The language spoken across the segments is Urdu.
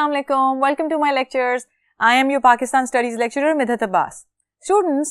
Assalamu alaikum. Welcome to my lectures. I am your Pakistan Studies lecturer Midhat Abbas. Students,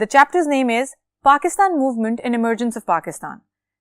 The chapter's name is Pakistan Movement and Emergence of Pakistan.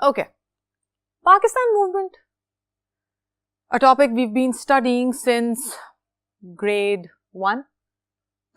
Okay. Pakistan Movement, a topic we've been studying since grade 1.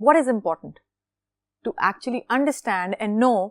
What is important? To actually understand and know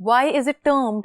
Why is it termed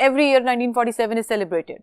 Every year 1947 is celebrated.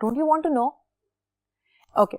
Don't you want to know? Okay,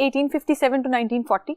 1857 to 1940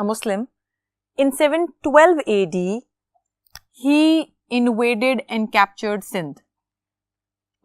a Muslim, in 712 AD, he invaded and captured Sindh.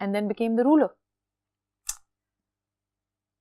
and then became the ruler.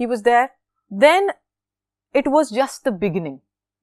he was there. Then it was just the beginning.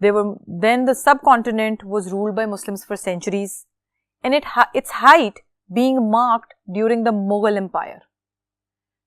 Then the subcontinent was ruled by Muslims for centuries and its height being marked during the Mughal Empire.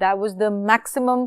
that was the maximum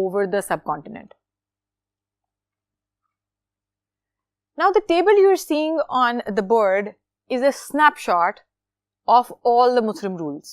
over the subcontinent. Now the table you are seeing on the board is a snapshot of all the Muslim rules.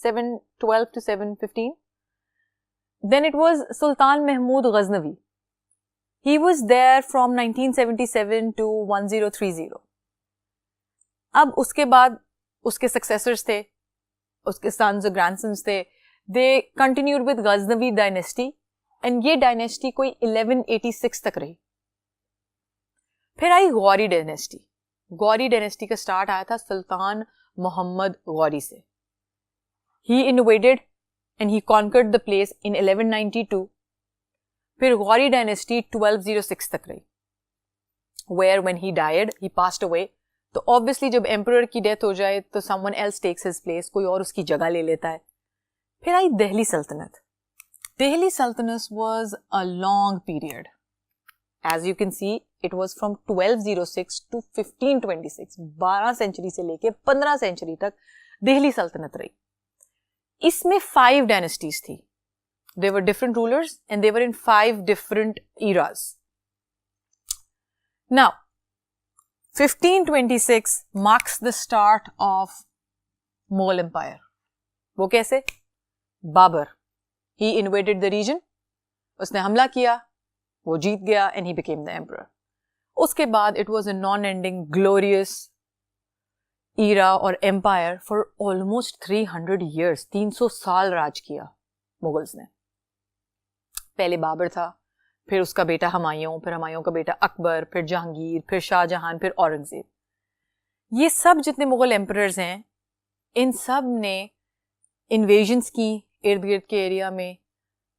712 to 715. Then it was Sultan Mahmud Ghaznavi. He was there from 1977 to 1030. اب اس کے بعد اس کے سکسیسرز تھے, اس کے سنز اور گرینڈ سنز تھے, they continued with Ghaznavi dynasty, and یہ ڈائنیسٹی کوئی 1186 تک رہی. پھر آئی غوری ڈائنیسٹی. غوری ڈائنیسٹی کا سٹارٹ آیا تھا سلطان محمد غوری سے. He invaded and he conquered the place in 1192. پھر غوری ڈائنیسٹی 1206 تک رہی, where when he died, he passed away. تو obviously جب emperor کی ڈیتھ ہو جائے تو someone else takes his place, کوئی اور اس کی جگہ لے لیتا ہے. پھر آئی دہلی سلطنت. دہلی سلطنت was a long period. As you can see, it was from 1206 to 1526. 12 century سے لے کے 15 سینچری تک دہلی سلطنت رہی. اس میں 5 ڈائنیسٹیز تھی. There were different rulers and they were in 5 different eras. Now, 1526 marks the start of Mughal Empire. وہ کیسے؟ Babar. He invaded the region. اس نے حملہ کیا, وہ جیت گیا and he became the emperor. اس کے بعد it was a non-ending glorious era اور empire for almost 300 years. 300 سال راج کیا مغلز نے. پہلے بابر تھا, پھر اس کا بیٹا ہمایوں, پھر ہمایوں کا بیٹا اکبر, پھر جہانگیر, پھر شاہ جہان, پھر اورنگزیب. یہ سب جتنے مغل ایمپررز ہیں, ان سب نے انویژنس کی ارد گرد کے ایریا میں,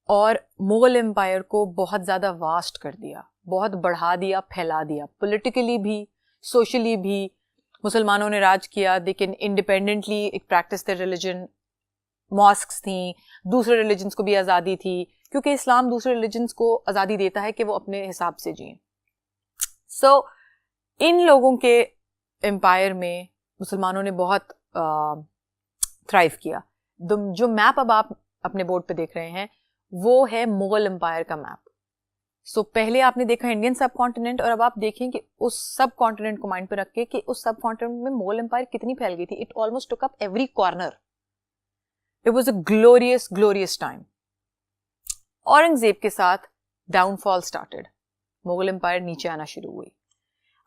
اور مغل امپائر کو بہت زیادہ واسٹ کر دیا, بہت بڑھا دیا, پھیلا دیا. پولیٹیکلی بھی, سوشلی بھی مسلمانوں نے راج کیا. لیکن انڈیپینڈنٹلی ایک پریکٹس تھے ریلیجن, ماسکس تھیں, دوسرے ریلیجنس کو بھی آزادی تھی, کیونکہ اسلام دوسرے ریلیجنس کو آزادی دیتا ہے کہ وہ اپنے حساب سے جئیں. سو ان لوگوں کے امپائر میں مسلمانوں نے بہت تھرائیو کیا. جو میپ اب آپ اپنے بورڈ پہ دیکھ رہے ہیں وہ ہے مغل امپائر کا میپ. سو پہلے آپ نے دیکھا انڈین سب کانٹیننٹ, اور اب آپ دیکھیں کہ اس سب کانٹیننٹ کو مائنڈ پہ رکھ کے کہ اس سب کانٹیننٹ میں مغل امپائر کتنی پھیل گئی تھی. It almost took up every corner. It was a glorious time. Aurangzeb کے ساتھ downfall started. Mughal empire نیچے آنا شروع ہوئی.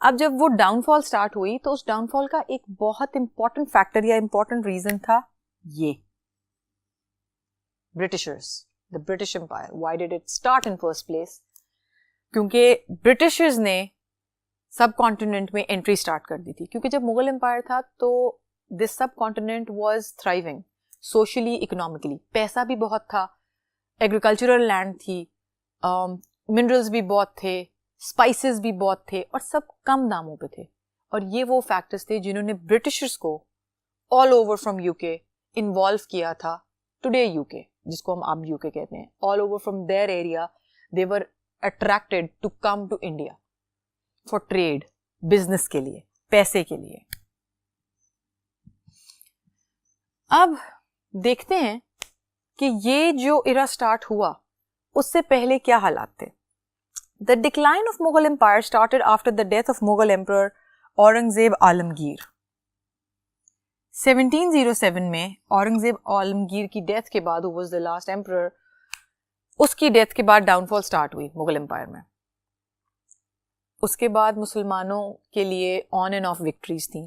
اب جب وہ ڈاؤن فال اسٹارٹ ہوئی تو اس ڈاؤن فال کا ایک بہت امپورٹنٹ فیکٹر یا امپورٹنٹ ریزن تھا یہ Britishers, the British empire. Why did it start in first place? کیونکہ برٹشرز نے سب کانٹیننٹ میں انٹری اسٹارٹ کر دی تھی. کیونکہ جب مغل امپائر تھا تو this subcontinent was thriving socially, economically. پیسہ بھی بہت تھا, ایگریکلچرل لینڈ تھی, منرلز بھی بہت تھے, اسپائسز بھی بہت تھے, اور سب کم داموں پہ تھے. اور یہ وہ فیکٹرز تھے جنہوں نے برٹشرز کو آل اوور فرام یو کے انوالو کیا تھا. ٹوڈے یو کے, جس کو ہم اب یو کے کہتے ہیں, all over from their area they were attracted to come to India for trade, business کے لیے, پیسے کے لیے. اب دیکھتے ہیں کہ یہ جو ایرا اسٹارٹ ہوا اس سے پہلے کیا حالات تھے. The decline of Mughal Empire started after the death of Mughal Emperor Aurangzeb Alamgir. 1707 میں اورنگزیب عالمگیر کی ڈیتھ کے بعد, who was the last emperor, اس کی ڈیتھ کے بعد ڈاؤن فال اسٹارٹ ہوئی مغل امپائر میں. اس کے بعد مسلمانوں کے لیے آن اینڈ آف وکٹریز تھیں.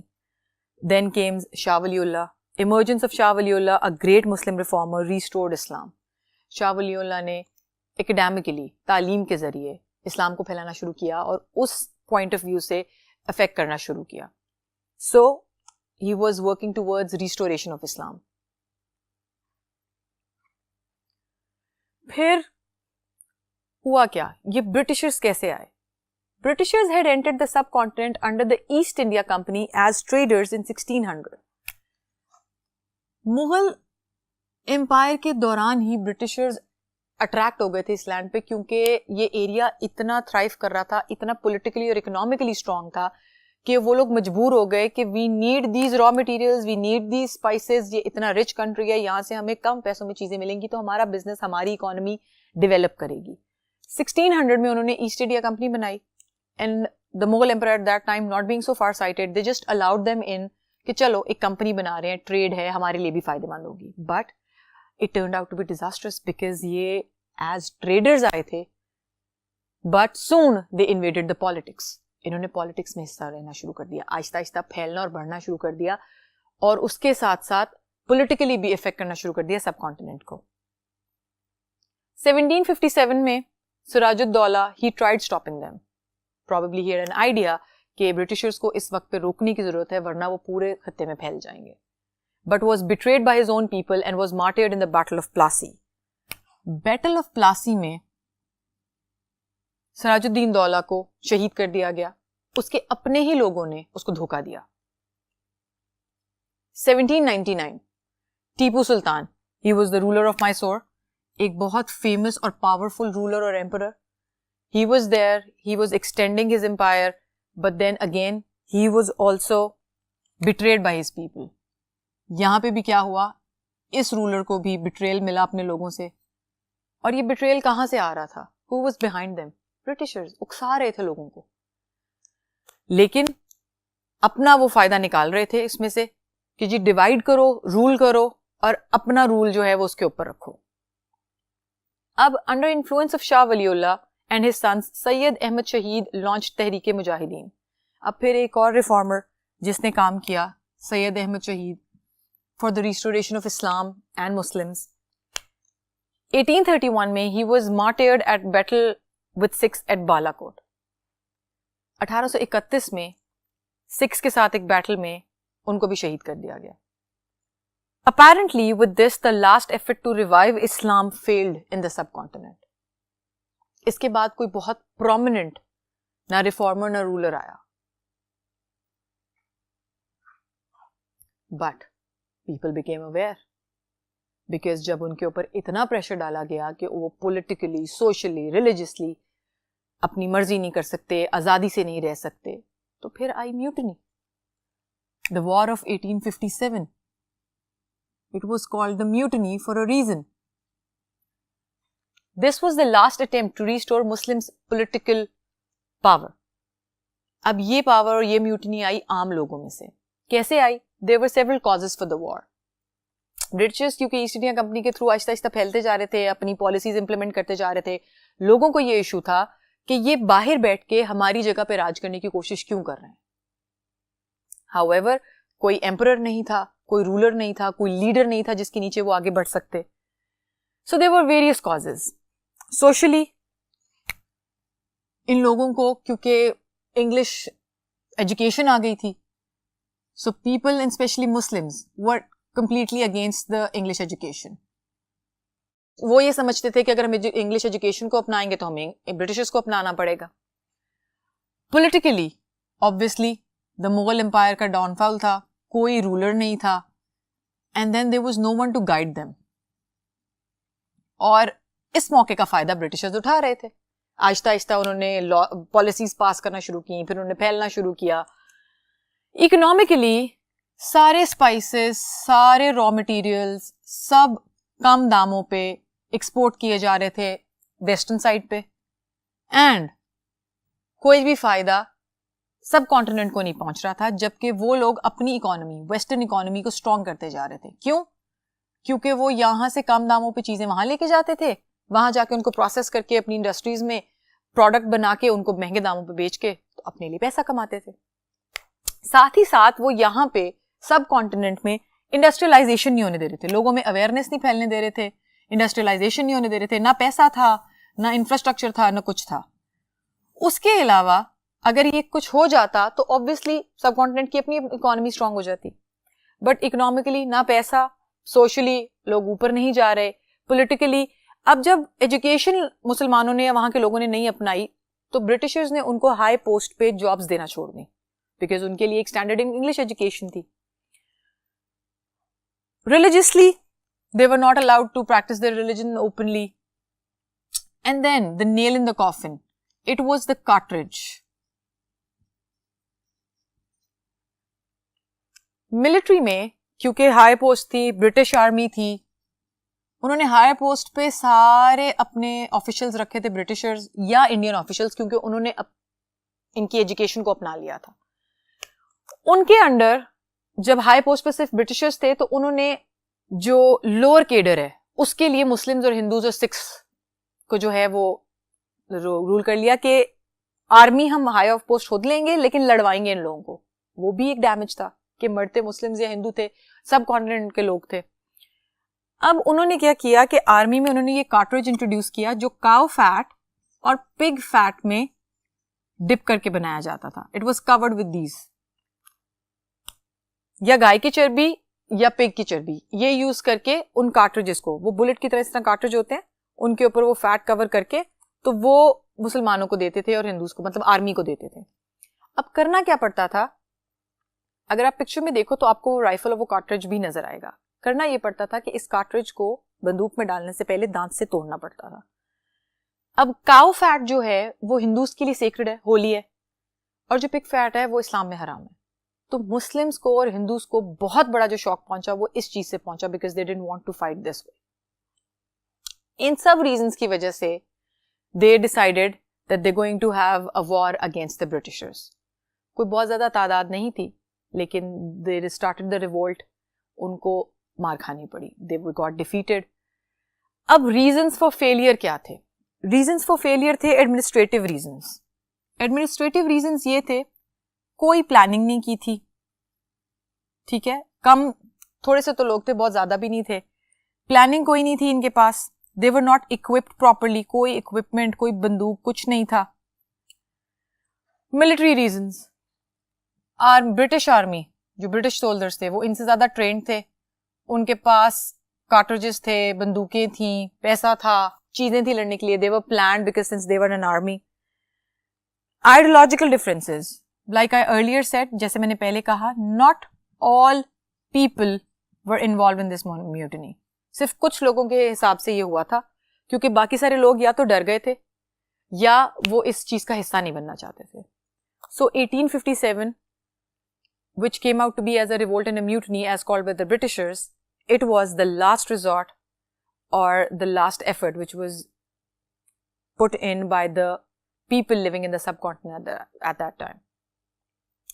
Then came Shah Wali Allah. Emergence of Shah Wali Allah, a great Muslim reformer, restored Islam. Shah Wali اللہ نے اکیڈیمکلی, تعلیم کے ذریعے اسلام کو پھیلانا شروع کیا اور اس پوائنٹ آف ویو سے افیکٹ کرنا شروع کیا. So he was working towards restoration of Islam. پھر ہوا کیا, یہ برٹشرز کیسے آئے؟ Britishers had entered the subcontinent under the East India Company as traders in 1600. Mughal empire کے دوران ہی برٹشرز اٹریکٹ ہو گئے تھے اس لینڈ پہ, کیونکہ یہ ایریا اتنا تھرائیو کر رہا تھا, اتنا پولیٹیکلی اور اکنامکلی اسٹرانگ تھا کہ وہ لوگ مجبور ہو گئے کہ we need these raw materials, we need these spices. یہ اتنا رچ کنٹری ہے, یہاں سے ہمیں کم پیسوں میں چیزیں ملیں گی تو ہمارا بزنس, ہماری اکانومی ڈیولپ کرے گی. 1600 میں انہوں نے ایسٹ انڈیا کمپنی بنائی, and the Mughal emperor at that time not being so far sighted, they just allowed them in کہ چلو ایک کمپنی بنا رہے ہیں, ٹریڈ ہے, ہمارے لیے بھی فائدہ مند ہوگی. But it turned out to be disastrous because یہ ایز ٹریڈرز آئے تھے, but soon they invaded the politics. انہوں نے پالیٹکس میں حصہ لینا شروع کر دیا, آہستہ آہستہ پھیلنا اور بڑھنا شروع کر دیا, اور اس کے ساتھ ساتھ پولیٹیکلی بھی افیکٹ کرنا شروع کر دیا سب کانٹیننٹ کو. 1757 میں سراج ud-Daula he tried stopping them. Probably he had an idea کہ برٹشرز کو اس وقت پہ روکنے کی ضرورت ہے ورنہ وہ پورے خطے میں پھیل جائیں گے. But was betrayed by his own people and was martyred in the Battle of Plassey. Battle of Plassey میں سراج الدین دولہ کو شہید کر دیا گیا, اس کے اپنے ہی لوگوں نے اس کو دھوکہ دیا. 1799 Tipu Sultan, he was the ruler of Mysore, ایک بہت فیمس اور پاورفل رولر اور emperor. He was there, he was extending his empire, but then again he was also betrayed by his people. یہاں پہ بھی کیا ہوا, اس رولر کو بھی بیٹریل ملا اپنے لوگوں سے, اور یہ بیٹریل کہاں سے آ رہا تھا؟ Who was behind them? Britishers اکسا رہے تھے لوگوں کو, لیکن اپنا وہ فائدہ نکال رہے تھے اس میں سے کہ جی ڈیوائڈ کرو, رول کرو, اور اپنا رول جو ہے وہ اس کے اوپر رکھو. اب under influence of Shah Wali Allah and his sons سید احمد شہید لانچ تحریک مجاہدین. اب پھر ایک اور ریفارمر جس نے کام کیا, سید احمد شہید, for the restoration of Islam and Muslims. 1831 میں he was martyred at battle with Sikhs at Balakot. 1831 میں سکس کے ساتھ ایک بیٹل میں ان کو بھی شہید کر دیا گیا. Apparently with this the last effort to revive Islam failed in the subcontinent. اس کے بعد کوئی بہت prominent نہ ریفارمر نہ رولر آیا. But people became aware. Because جب ان کے اوپر اتنا پریشر ڈالا گیا کہ وہ پولیٹیکلی, سوشلی, ریلیجسلی اپنی مرضی نہیں کر سکتے, آزادی سے نہیں رہ سکتے, تو پھر آئی mutiny. The War of 1857. It was called the mutiny for a reason. This was the last attempt to restore Muslims' political power. اب یہ پاور اور یہ میوٹنی آئی عام لوگوں میں سے. کیسے آئی؟ There were several causes for the war. Britishers کیونکہ ایسٹ انڈیا کمپنی کے تھرو آہستہ آہستہ پھیلتے جا رہے تھے, اپنی پالیسیز امپلیمنٹ کرتے جا رہے تھے. لوگوں کو یہ ایشو تھا کہ یہ باہر بیٹھ کے ہماری جگہ پہ راج کرنے کی کوشش کیوں کر رہے ہیں. However, کوئی ایمپرر نہیں تھا, کوئی رولر نہیں تھا, کوئی لیڈر نہیں تھا جس کے نیچے وہ آگے بڑھ سکتے. So there were various causes. Socially, ان لوگوں کو کیونکہ انگلش ایجوکیشن آ گئی تھی, so people and especially Muslims were completely against the English education. وہ یہ سمجھتے تھے کہ اگر ہم انگلش ایجوکیشن کو اپنائیں گے تو ہمیں برٹشرز کو اپنانا پڑے گا. Politically obviously the Mughal empire کا ڈاؤن فال تھا, کوئی رولر نہیں تھا, and then there was no one to guide them. اور اس موقع کا فائدہ برٹشرز اٹھا رہے تھے. آہستہ آہستہ انہوں نے پالیسیز پاس کرنا شروع کی, پھر انہوں نے پھیلنا شروع کیا. اکنامکلی سارے اسپائسز, سارے را مٹیریلز سب کم داموں پہ ایکسپورٹ کیے جا رہے تھے ویسٹرن سائڈ پہ, اینڈ کوئی بھی فائدہ سب کانٹیننٹ کو نہیں پہنچ رہا تھا, جبکہ وہ لوگ اپنی اکانومی, ویسٹرن اکانومی کو اسٹرانگ کرتے جا رہے تھے. کیوں؟ کیونکہ وہ یہاں سے کم داموں پہ چیزیں وہاں لے کے جاتے تھے, وہاں جا کے ان کو پروسیس کر کے اپنی انڈسٹریز میں پروڈکٹ بنا کے ان کو مہنگے داموں پہ بیچ کے تو اپنے لیے پیسہ کماتے تھے. ساتھ ہی ساتھ وہ یہاں پہ سب کانٹیننٹ میں انڈسٹریلائزیشن نہیں ہونے دے رہے تھے, لوگوں میں اویئرنیس نہیں پھیلنے دے رہے تھے, انڈسٹریلائزیشن نہیں ہونے دے رہے تھے, نہ پیسہ تھا, نہ انفراسٹرکچر تھا, نہ کچھ تھا. اس کے علاوہ اگر یہ کچھ ہو جاتا تو obviously سب کانٹیننٹ کی اپنی اکانومی اسٹرانگ ہو جاتی, بٹ اکنامکلی نہ پیسہ, سوشلی لوگ اوپر نہیں جا رہے, پولیٹیکلی. اب جب ایجوکیشن مسلمانوں نے یا وہاں کے لوگوں نے نہیں اپنائی تو برٹشرز نے ان کو ہائی پوسٹ پہ جابس دینا چھوڑ دی, بیکاز ان کے لیے ایک اسٹینڈرڈ انگلش ایجوکیشن تھی. Religiously, they were not allowed to practice their religion openly. And then the nail in the coffin, it was the cartridge. Military میں کیونکہ ہائی پوسٹ تھی, برٹش آرمی تھی, انہوں نے ہائی پوسٹ پہ سارے اپنے آفیشلز رکھے تھے برٹشرز یا انڈین آفیشلز, کیونکہ انہوں نے ان کی ایجوکیشن کو اپنا لیا تھا. ان کے انڈر جب ہائی پوسٹ پہ صرف برٹشرز تھے تو انہوں نے جو لوور کیڈر ہے اس کے لیے مسلمز اور ہندوز اور سکھس کو جو ہے وہ رول کر لیا کہ آرمی ہم ہائی آف پوسٹ خود لیں گے لیکن لڑوائیں گے ان لوگوں کو. وہ بھی ایک ڈیمیج تھا کہ مرتے مسلمز یا ہندو تھے, سب کانٹیننٹ کے لوگ تھے. اب انہوں نے کیا کیا کہ آرمی میں انہوں نے یہ کارٹریج انٹروڈیوس کیا جو کاؤ فیٹ اور پگ فیٹ میں ڈپ کر کے بنایا جاتا تھا. It was covered with these, یا گائے کی چربی یا پگ کی چربی, یہ یوز کر کے ان کارٹریجز کو, وہ بلٹ کی طرح اس طرح کارٹریج ہوتے ہیں, ان کے اوپر وہ فیٹ کور کر کے تو وہ مسلمانوں کو دیتے تھے اور ہندوز کو, مطلب آرمی کو دیتے تھے. اب کرنا کیا پڑتا تھا, اگر آپ پکچر میں دیکھو تو آپ کو رائفل اور وہ کارٹریج بھی نظر آئے گا. کرنا یہ پڑتا تھا کہ اس کارٹریج کو بندوق میں ڈالنے سے پہلے دانت سے توڑنا پڑتا تھا. اب کاؤ فیٹ جو ہے وہ ہندوز کے لیے سیکرڈ ہے, ہولی ہے, اور جو پگ فیٹ ہے وہ اسلام میں حرام ہے. تو مسلمز کو اور ہندوز کو بہت بڑا جو شوق پہنچا وہ اس چیز سے پہنچا because they didn't want to fight this way. ان سب ریزنز کی وجہ سے they decided that they're going to have a war against the Britishers. کوئی بہت زیادہ تعداد نہیں تھی لیکن they started the revolt, ان کو مار کھانی پڑی, they got defeated. اب reasons for failure کیا تھے؟ reasons for failure تھے administrative reasons. administrative reasons یہ تھے, کوئی پلاننگ نہیں کی تھی, ٹھیک ہے, کم تھوڑے سے تو لوگ تھے, بہت زیادہ بھی نہیں تھے, پلاننگ کوئی نہیں تھی ان کے پاس, they were not equipped properly, کوئی equipment, کوئی بندوق, کچھ نہیں تھا. military reasons, برٹش آرمی, جو برٹش سولجرز تھے وہ ان سے زیادہ ٹرینڈ تھے, ان کے پاس کارٹریجز تھے, بندوقیں تھیں, پیسہ تھا, چیزیں تھی لڑنے کے لیے, they were planned because since they were an army. ideological differences, like I earlier said, جیسے میں نے پہلے کہا, not all people were involved in this mutiny. صرف کچھ لوگوں کے حساب سے یہ ہوا تھا کیونکہ باقی سارے لوگ یا تو ڈر گئے تھے یا وہ اس چیز کا حصہ نہیں بننا چاہتے تھے. So 1857, which came out to be as a revolt and a mutiny as called by the Britishers, it was the last resort or the last effort which was put in by the people living in the subcontinent at that time.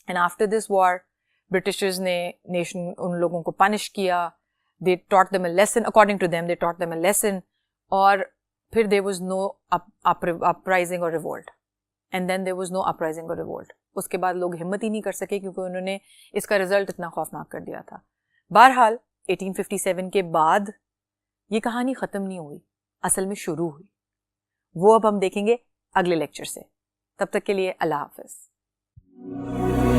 And after this war, Britishers نے nation ان لوگوں کو پنش کیا. They taught them a lesson, according to them, they taught them a lesson, اور پھر there was no uprising or revolt. And then there was no uprising or revolt. اس کے بعد لوگ ہمت ہی نہیں کر سکے کیونکہ انہوں نے اس کا رزلٹ اتنا خوفناک کر دیا تھا. بہرحال 1857 کے بعد یہ کہانی ختم نہیں ہوئی, اصل میں شروع ہوئی. وہ اب ہم دیکھیں گے اگلے لیکچر سے. تب تک کے لیے اللہ حافظ.